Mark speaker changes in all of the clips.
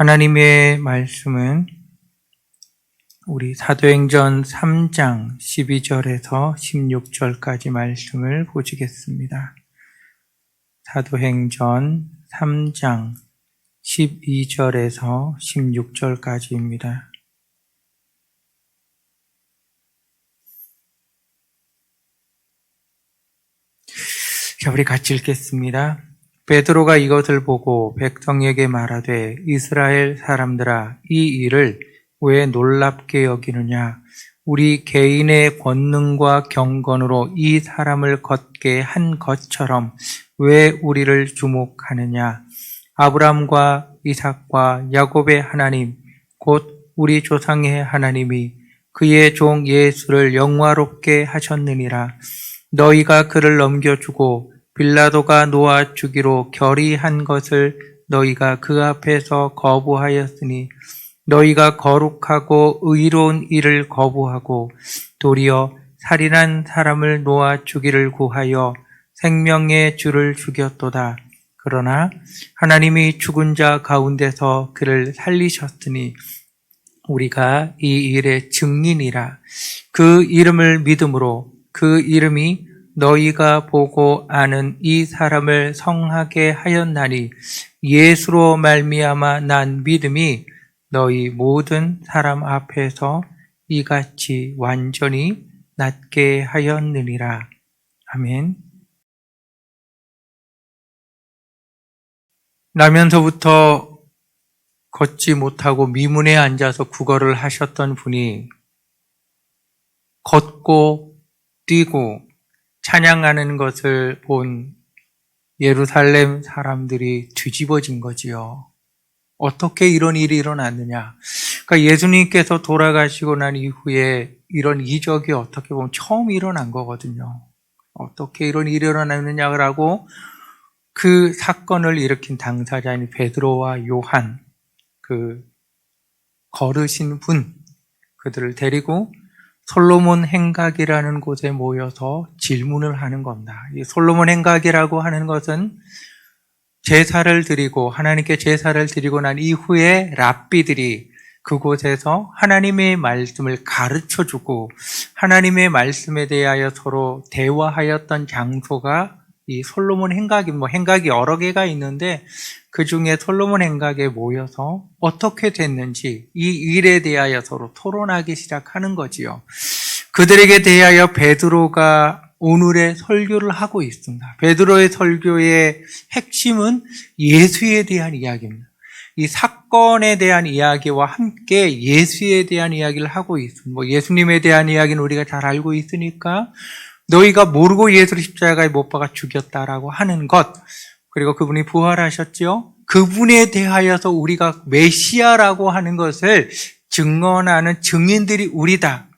Speaker 1: 하나님의 말씀은 우리 사도행전 3장 12절에서 16절까지 말씀을 보시겠습니다. 사도행전 3장 12절에서 16절까지입니다. 자, 우리 같이 읽겠습니다. 베드로가 이것을 보고 백성에게 말하되 이스라엘 사람들아 이 일을 왜 놀랍게 여기느냐? 우리 개인의 권능과 경건으로 이 사람을 걷게 한 것처럼 왜 우리를 주목하느냐? 아브라함과 이삭과 야곱의 하나님 곧 우리 조상의 하나님이 그의 종 예수를 영화롭게 하셨느니라. 너희가 그를 넘겨주고 빌라도가 놓아 주기로 결의한 것을 너희가 그 앞에서 거부하였으니 너희가 거룩하고 의로운 일을 거부하고 도리어 살인한 사람을 놓아 주기를 구하여 생명의 주를 죽였도다. 그러나 하나님이 죽은 자 가운데서 그를 살리셨으니 우리가 이 일의 증인이라. 그 이름을 믿음으로 그 이름이 너희가 보고 아는 이 사람을 성하게 하였나니 예수로 말미암아 난 믿음이 너희 모든 사람 앞에서 이같이 완전히 낫게 하였느니라. 아멘. 나면서부터 걷지 못하고 미문에 앉아서 구걸을 하셨던 분이 걷고 뛰고 찬양하는 것을 본 예루살렘 사람들이 뒤집어진 거지요. 어떻게 이런 일이 일어났느냐? 그러니까 예수님께서 돌아가시고 난 이후에 이런 이적이 어떻게 보면 처음 일어난 거거든요. 어떻게 이런 일이 일어났느냐라고 그 사건을 일으킨 당사자인 베드로와 요한, 그 걸으신 분, 그들을 데리고 솔로몬 행각이라는 곳에 모여서 질문을 하는 겁니다. 이 솔로몬 행각이라고 하는 것은 제사를 드리고 하나님께 제사를 드리고 난 이후에 랍비들이 그곳에서 하나님의 말씀을 가르쳐주고 하나님의 말씀에 대하여 서로 대화하였던 장소가 이 솔로몬 행각이 행각이 여러 개가 있는데 그 중에 솔로몬 행각에 모여서 어떻게 됐는지 이 일에 대하여 서로 토론하기 시작하는 거지요. 그들에게 대하여 베드로가 오늘의 설교를 하고 있습니다. 베드로의 설교의 핵심은 예수에 대한 이야기입니다. 이 사건에 대한 이야기와 함께 예수에 대한 이야기를 하고 있습니다. 예수님에 대한 이야기는 우리가 잘 알고 있으니까 너희가 모르고 예수를 십자가에 못 박아 죽였다라고 하는 것, 그리고 그분이 부활하셨죠. 그분에 대하여서 우리가 메시아라고 하는 것을 증언하는 증인들이 우리다.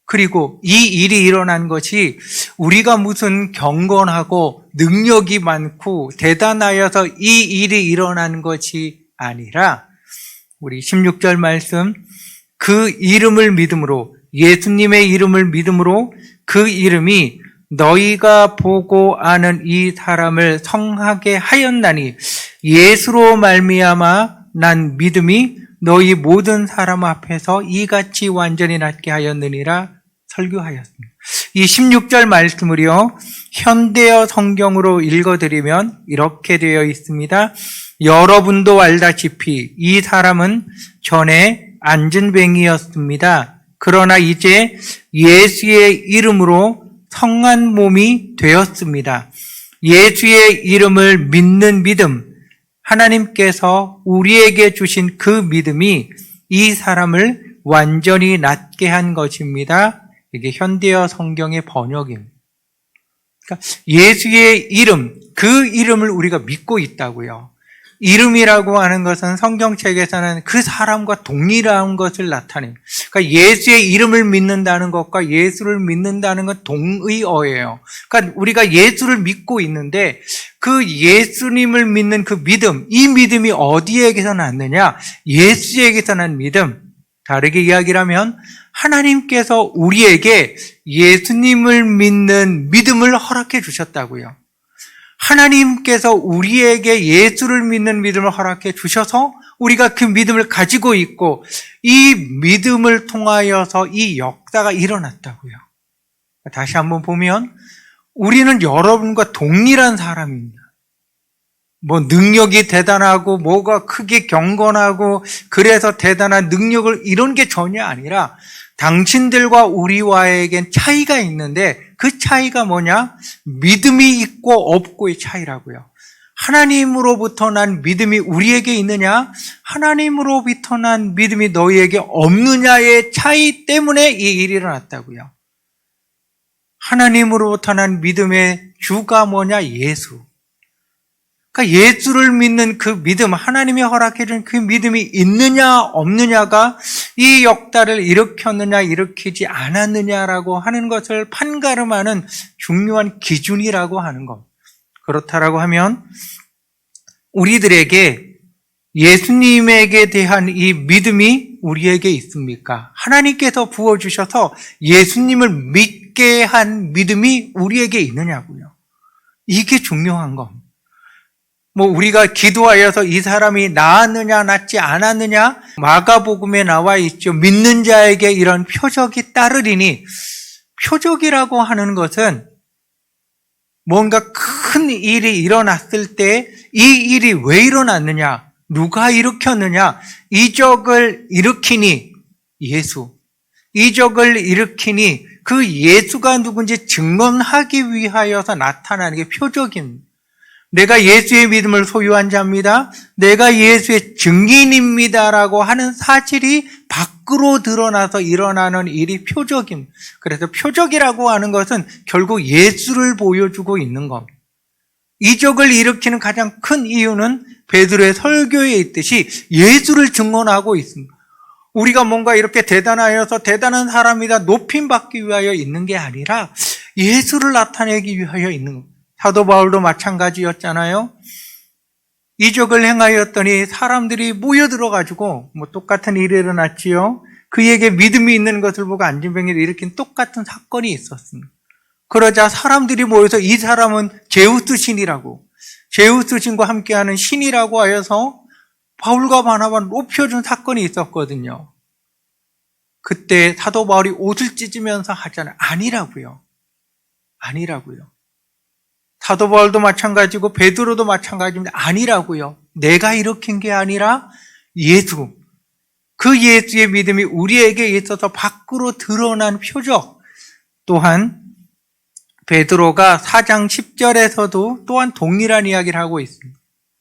Speaker 1: 그리고 이 일이 일어난 것이 우리가 무슨 경건하고 능력이 많고 대단하여서 이 일이 일어난 것이 아니라 우리 16절 말씀, 그 이름을 믿음으로, 예수님의 이름을 믿음으로 그 이름이 너희가 보고 아는 이 사람을 성하게 하였나니 예수로 말미암아 난 믿음이 너희 모든 사람 앞에서 이같이 완전히 낫게 하였느니라 설교하였습니다. 이 16절 말씀을요, 현대어 성경으로 읽어드리면 이렇게 되어 있습니다. 여러분도 알다시피 이 사람은 전에 안전뱅이였습니다. 그러나 이제 예수의 이름으로 성한 몸이 되었습니다. 예수의 이름을 믿는 믿음, 하나님께서 우리에게 주신 그 믿음이 이 사람을 완전히 낫게 한 것입니다. 이게 현대어 성경의 번역입니다. 그러니까 예수의 이름, 그 이름을 우리가 믿고 있다고요. 이름이라고 하는 것은 성경책에서는 그 사람과 동일한 것을 나타내요. 그러니까 예수의 이름을 믿는다는 것과 예수를 믿는다는 건 동의어예요. 그러니까 우리가 예수를 믿고 있는데 그 예수님을 믿는 그 믿음, 이 믿음이 어디에게서 났느냐? 예수에게서 난 믿음. 다르게 이야기하면 하나님께서 우리에게 예수님을 믿는 믿음을 허락해 주셨다고요. 하나님께서 우리에게 예수를 믿는 믿음을 허락해 주셔서 우리가 그 믿음을 가지고 있고 이 믿음을 통하여서 이 역사가 일어났다고요. 다시 한번 보면 우리는 여러분과 동일한 사람입니다. 뭐 능력이 대단하고 뭐가 크게 경건하고 그래서 대단한 능력을 이런 게 전혀 아니라 당신들과 우리와에겐 차이가 있는데 그 차이가 뭐냐? 믿음이 있고 없고의 차이라고요. 하나님으로부터 난 믿음이 우리에게 있느냐? 하나님으로부터 난 믿음이 너희에게 없느냐의 차이 때문에 이 일이 일어났다고요. 하나님으로부터 난 믿음의 주가 뭐냐? 예수. 그러니까 예수를 믿는 그 믿음, 하나님이 허락해 준 그 믿음이 있느냐 없느냐가 이 역사를 일으켰느냐 일으키지 않았느냐라고 하는 것을 판가름하는 중요한 기준이라고 하는 것. 그렇다라고 하면 우리들에게 예수님에게 대한 이 믿음이 우리에게 있습니까? 하나님께서 부어주셔서 예수님을 믿게 한 믿음이 우리에게 있느냐고요. 이게 중요한 겁니다. 뭐 우리가 기도하여서 이 사람이 나았느냐 낫지 않았느냐 마가복음에 나와 있죠. 믿는 자에게 이런 표적이 따르리니 표적이라고 하는 것은 뭔가 큰 일이 일어났을 때 이 일이 왜 일어났느냐 누가 일으켰느냐 이적을 일으키니 예수 이적을 일으키니 그 예수가 누군지 증언하기 위하여서 나타나는 게 표적입니다. 내가 예수의 믿음을 소유한 자입니다. 내가 예수의 증인입니다라고 하는 사실이 밖으로 드러나서 일어나는 일이 표적입니다. 그래서 표적이라고 하는 것은 결국 예수를 보여주고 있는 겁니다. 이적을 일으키는 가장 큰 이유는 베드로의 설교에 있듯이 예수를 증언하고 있습니다. 우리가 뭔가 이렇게 대단하여서 대단한 사람이다 높임받기 위하여 있는 게 아니라 예수를 나타내기 위하여 있는 겁니다. 사도 바울도 마찬가지였잖아요. 이적을 행하였더니 사람들이 모여들어가지고 뭐 똑같은 일이 일어났지요. 그에게 믿음이 있는 것을 보고 안진병이를 일으킨 똑같은 사건이 있었습니다. 그러자 사람들이 모여서 이 사람은 제우스 신이라고 제우스 신과 함께하는 신이라고 하여서 바울과 바나바를 높여준 사건이 있었거든요. 그때 사도 바울이 옷을 찢으면서 하잖아요. 아니라고요. 사도 바울도 마찬가지고 베드로도 마찬가지입니다. 아니라고요. 내가 일으킨 게 아니라 예수. 그 예수의 믿음이 우리에게 있어서 밖으로 드러난 표적. 또한 베드로가 4장 10절에서도 또한 동일한 이야기를 하고 있습니다.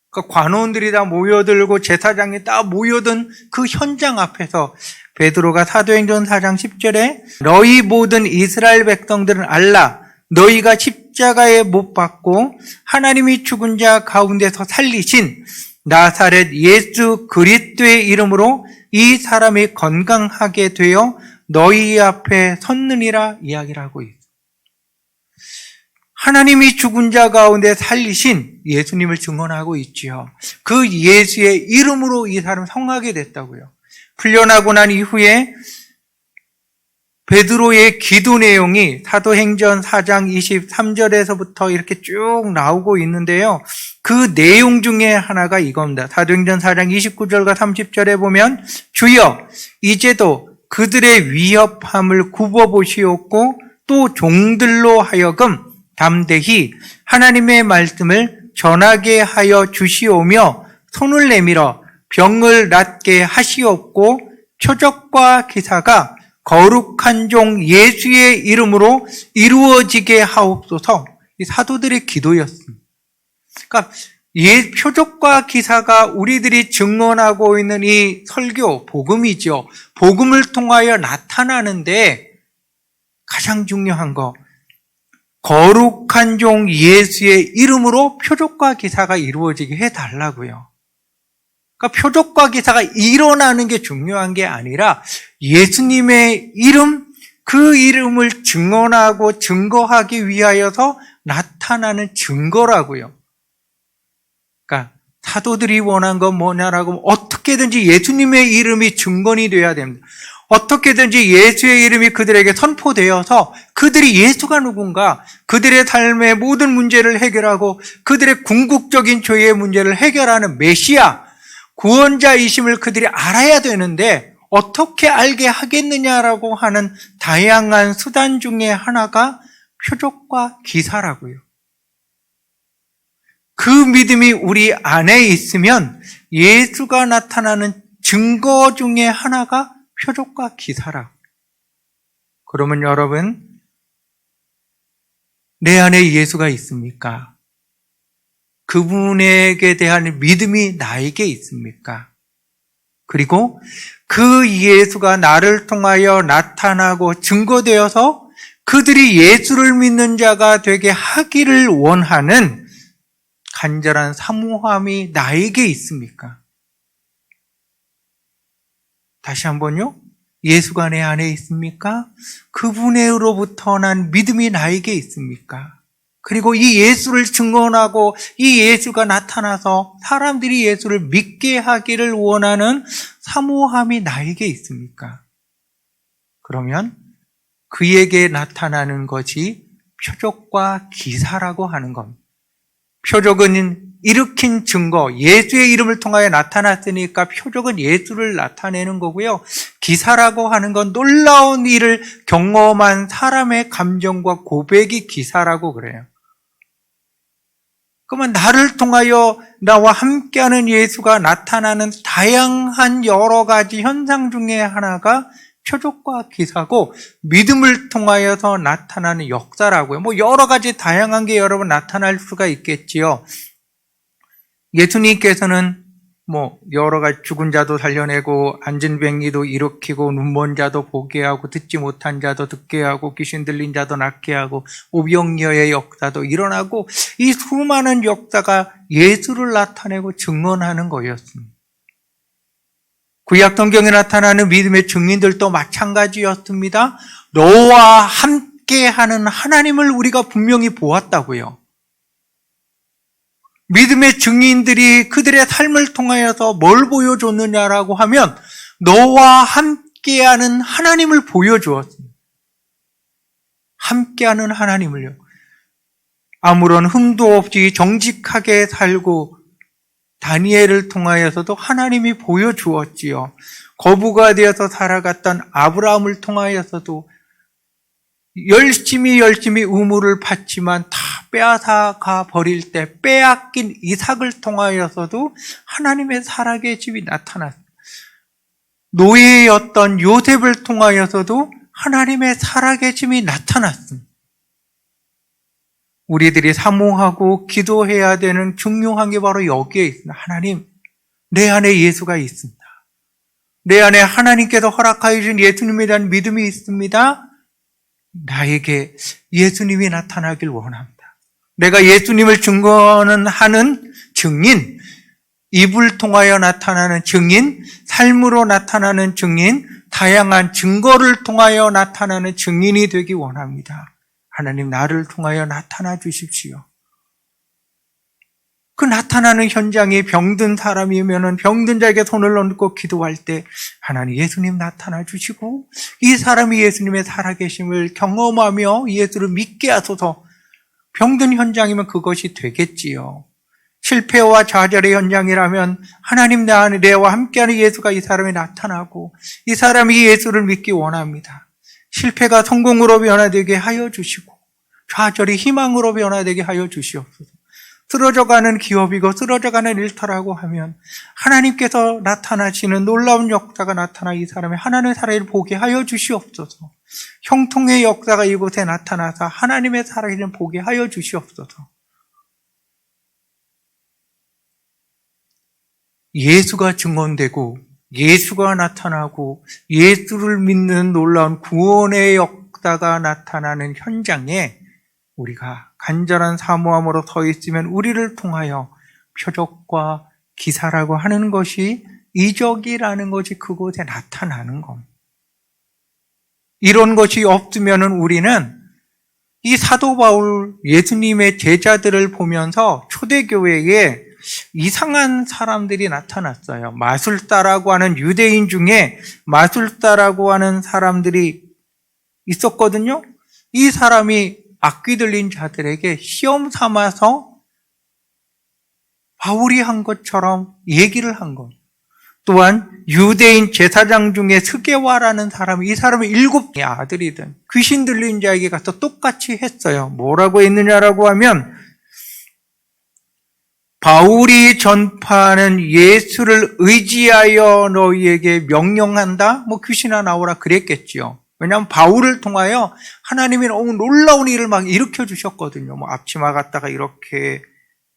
Speaker 1: 그러니까 관원들이 다 모여들고 제사장이 다 모여든 그 현장 앞에서 베드로가 사도행전 4장 10절에 너희 모든 이스라엘 백성들은 알라 너희가 십자가에 못 박고 하나님이 죽은 자 가운데서 살리신 나사렛 예수 그리스도의 이름으로 이 사람이 건강하게 되어 너희 앞에 섰느니라 이야기를 하고 있어요. 하나님이 죽은 자 가운데 살리신 예수님을 증언하고 있지요. 그 예수의 이름으로 이 사람 성하게 됐다고요. 풀려나고 난 이후에 베드로의 기도 내용이 사도행전 4장 23절에서부터 이렇게 쭉 나오고 있는데요. 그 내용 중에 하나가 이겁니다. 사도행전 4장 29절과 30절에 보면 주여 이제도 그들의 위협함을 굽어보시옵고 또 종들로 하여금 담대히 하나님의 말씀을 전하게 하여 주시오며 손을 내밀어 병을 낫게 하시옵고 표적과 기사가 거룩한 종 예수의 이름으로 이루어지게 하옵소서. 이 사도들의 기도였습니다. 그러니까 표적과 기사가 우리들이 증언하고 있는 이 설교, 복음이죠. 복음을 통하여 나타나는데 가장 중요한 거 거룩한 종 예수의 이름으로 표적과 기사가 이루어지게 해달라고요. 그러니까 표적과 기사가 일어나는 게 중요한 게 아니라 예수님의 이름, 그 이름을 증언하고 증거하기 위하여서 나타나는 증거라고요. 그러니까 사도들이 원한 건 뭐냐라고 어떻게든지 예수님의 이름이 증거이 돼야 됩니다. 어떻게든지 예수의 이름이 그들에게 선포되어서 그들이 예수가 누군가, 그들의 삶의 모든 문제를 해결하고 그들의 궁극적인 죄의 문제를 해결하는 메시아, 구원자이심을 그들이 알아야 되는데 어떻게 알게 하겠느냐라고 하는 다양한 수단 중에 하나가 표적과 기사라고요. 그 믿음이 우리 안에 있으면 예수가 나타나는 증거 중에 하나가 표적과 기사라. 그러면 여러분, 내 안에 예수가 있습니까? 그분에게 대한 믿음이 나에게 있습니까? 그리고 그 예수가 나를 통하여 나타나고 증거되어서 그들이 예수를 믿는 자가 되게 하기를 원하는 간절한 사모함이 나에게 있습니까? 다시 한번요. 예수가 내 안에 있습니까? 그분으로부터 난 믿음이 나에게 있습니까? 그리고 이 예수를 증언하고 이 예수가 나타나서 사람들이 예수를 믿게 하기를 원하는 사모함이 나에게 있습니까? 그러면 그에게 나타나는 것이 표적과 기사라고 하는 겁니다. 표적은 일으킨 증거, 예수의 이름을 통하여 나타났으니까 표적은 예수를 나타내는 거고요. 기사라고 하는 건 놀라운 일을 경험한 사람의 감정과 고백이 기사라고 그래요. 그러면 나를 통하여 나와 함께하는 예수가 나타나는 다양한 여러 가지 현상 중에 하나가 표적과 기사고 믿음을 통하여서 나타나는 역사라고요. 뭐 여러 가지 다양한 게 여러분 나타날 수가 있겠지요. 예수님께서는 뭐 여러 가지 죽은 자도 살려내고 앉은 뱅이도 일으키고 눈먼 자도 보게 하고 듣지 못한 자도 듣게 하고 귀신 들린 자도 낫게 하고 오병이어의 역사도 일어나고 이 수많은 역사가 예수를 나타내고 증언하는 거였습니다. 구약 성경에 나타나는 믿음의 증인들도 마찬가지였습니다. 너와 함께하는 하나님을 우리가 분명히 보았다고요. 믿음의 증인들이 그들의 삶을 통하여서 뭘 보여줬느냐라고 하면 너와 함께하는 하나님을 보여주었습니다. 함께하는 하나님을요. 아무런 흠도 없이 정직하게 살고 다니엘을 통하여서도 하나님이 보여주었지요. 거부가 되어서 살아갔던 아브라함을 통하여서도 열심히 우물을 팠지만 다 빼앗아가 버릴 때 빼앗긴 이삭을 통하여서도 하나님의 살아계심이 나타났습니다. 노예였던 요셉을 통하여서도 하나님의 살아계심이 나타났습니다. 우리들이 사모하고 기도해야 되는 중요한 게 바로 여기에 있습니다. 하나님, 내 안에 예수가 있습니다. 내 안에 하나님께서 허락하여 주신 예수님에 대한 믿음이 있습니다. 나에게 예수님이 나타나길 원합니다. 내가 예수님을 증거하는 증인, 입을 통하여 나타나는 증인, 삶으로 나타나는 증인, 다양한 증거를 통하여 나타나는 증인이 되기 원합니다. 하나님, 나를 통하여 나타나 주십시오. 그 나타나는 현장이 병든 사람이면 병든 자에게 손을 얹고 기도할 때 하나님, 예수님 나타나 주시고 이 사람이 예수님의 살아계심을 경험하며 예수를 믿게 하소서. 병든 현장이면 그것이 되겠지요. 실패와 좌절의 현장이라면 하나님, 내 안에 내와 함께하는 예수가 이 사람에 나타나고 이 사람이 예수를 믿기 원합니다. 실패가 성공으로 변화되게 하여 주시고 좌절이 희망으로 변화되게 하여 주시옵소서. 쓰러져가는 기업이고 쓰러져가는 일터라고 하면 하나님께서 나타나시는 놀라운 역사가 나타나 이 사람의 하나님의 살아계심을 보게 하여 주시옵소서. 형통의 역사가 이곳에 나타나서 하나님의 살아계심을 보게 하여 주시옵소서. 예수가 증언되고 예수가 나타나고 예수를 믿는 놀라운 구원의 역사가 나타나는 현장에 우리가 간절한 사모함으로 서 있으면 우리를 통하여 표적과 기사라고 하는 것이, 이적이라는 것이 그곳에 나타나는 겁니다. 이런 것이 없으면 우리는 이 사도 바울 예수님의 제자들을 보면서 초대교회에 이상한 사람들이 나타났어요. 마술사라고 하는 유대인 중에 마술사라고 하는 사람들이 있었거든요. 이 사람이 악귀 들린 자들에게 시험 삼아서 바울이 한 것처럼 얘기를 한 것. 또한 유대인 제사장 중에 스게와라는 사람이, 이 사람은 7 아들이든 귀신 들린 자에게 가서 똑같이 했어요. 뭐라고 했느냐라고 하면 바울이 전파하는 예수를 의지하여 너희에게 명령한다? 귀신아 나오라 그랬겠지요. 왜냐하면 바울을 통하여 하나님이 너무 놀라운 일을 막 일으켜 주셨거든요. 앞치마 갖다가 이렇게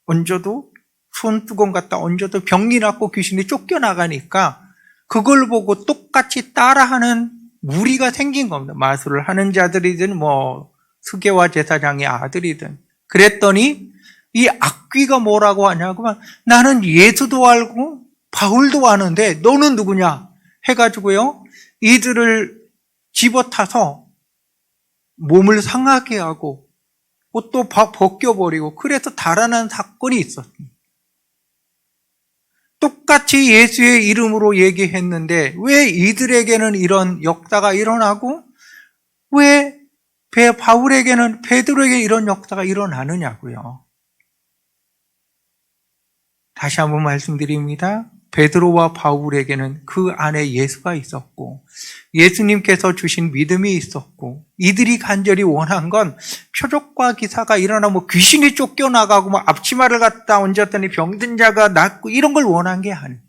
Speaker 1: 얹어도, 손두건 갖다 얹어도 병이 낫고 귀신이 쫓겨나가니까 그걸 보고 똑같이 따라하는 무리가 생긴 겁니다. 마술을 하는 자들이든 스게와 제사장의 아들이든. 그랬더니 이 악귀가 뭐라고 하냐고 하면 나는 예수도 알고 바울도 아는데 너는 누구냐 해가지고요, 이들을 집어타서 몸을 상하게 하고 옷도 벗겨버리고 그래서 달아난 사건이 있었습니다. 똑같이 예수의 이름으로 얘기했는데 왜 이들에게는 이런 역사가 일어나고 왜 바울에게는, 베드로에게 이런 역사가 일어나느냐고요. 다시 한번 말씀드립니다. 베드로와 바울에게는 그 안에 예수가 있었고 예수님께서 주신 믿음이 있었고 이들이 간절히 원한 건 표적과 기사가 일어나면 귀신이 쫓겨나가고 앞치마를 갖다 얹었더니 병든 자가 낫고 이런 걸 원한 게 아니에요.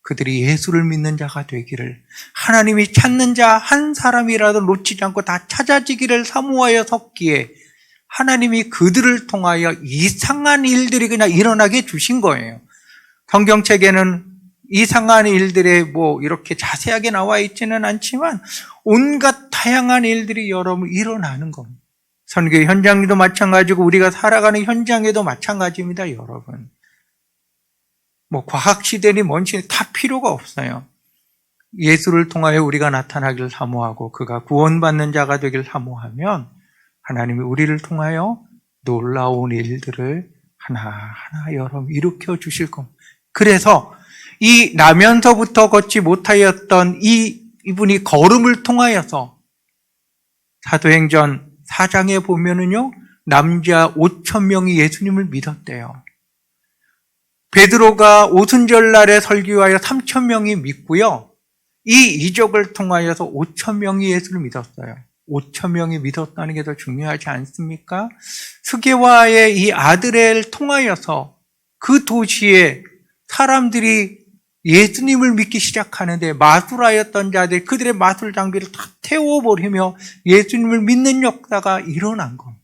Speaker 1: 그들이 예수를 믿는 자가 되기를, 하나님이 찾는 자 한 사람이라도 놓치지 않고 다 찾아지기를 사모하여 섰기에 하나님이 그들을 통하여 이상한 일들이 그냥 일어나게 주신 거예요. 성경책에는 이상한 일들에 이렇게 자세하게 나와 있지는 않지만 온갖 다양한 일들이 여러분 일어나는 겁니다. 선교 현장에도 마찬가지고 우리가 살아가는 현장에도 마찬가지입니다, 여러분. 과학시대니 뭔 시대 다 필요가 없어요. 예수를 통하여 우리가 나타나기를 사모하고 그가 구원받는 자가 되기를 사모하면 하나님이 우리를 통하여 놀라운 일들을 하나하나 여러분 일으켜 주실 겁니다. 그래서 이 나면서부터 걷지 못하였던 이분이 걸음을 통하여서 사도행전 4장에 보면은요, 남자 5,000명이 예수님을 믿었대요. 베드로가 오순절날에 설교하여 3,000명이 믿고요. 이 이적을 통하여서 5,000명이 예수를 믿었어요. 5,000명이 믿었다는 게 더 중요하지 않습니까? 스게와의 이 아들을 통하여서 그 도시에 사람들이 예수님을 믿기 시작하는데 마술하였던 자들, 그들의 마술 장비를 다 태워버리며 예수님을 믿는 역사가 일어난 겁니다.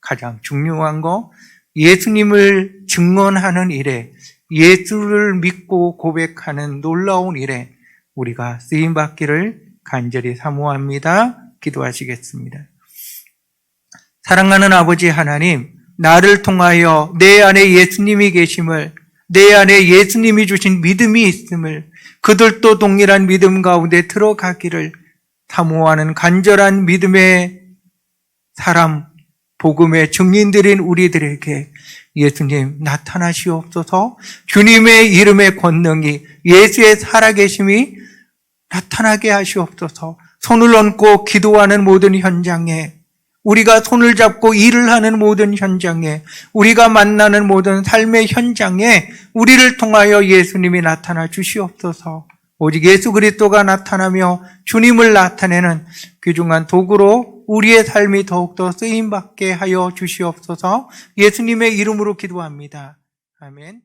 Speaker 1: 가장 중요한 거, 예수님을 증언하는 일에, 예수를 믿고 고백하는 놀라운 일에 우리가 쓰임받기를 간절히 사모합니다. 기도하시겠습니다. 사랑하는 아버지 하나님, 나를 통하여 내 안에 예수님이 계심을, 내 안에 예수님이 주신 믿음이 있음을, 그들도 동일한 믿음 가운데 들어가기를 사모하는 간절한 믿음의 사람, 복음의 증인들인 우리들에게 예수님 나타나시옵소서. 주님의 이름의 권능이, 예수의 살아계심이 나타나게 하시옵소서. 손을 얹고 기도하는 모든 현장에, 우리가 손을 잡고 일을 하는 모든 현장에, 우리가 만나는 모든 삶의 현장에 우리를 통하여 예수님이 나타나 주시옵소서. 오직 예수 그리스도가 나타나며 주님을 나타내는 귀중한 도구로 우리의 삶이 더욱더 쓰임받게 하여 주시옵소서. 예수님의 이름으로 기도합니다. 아멘.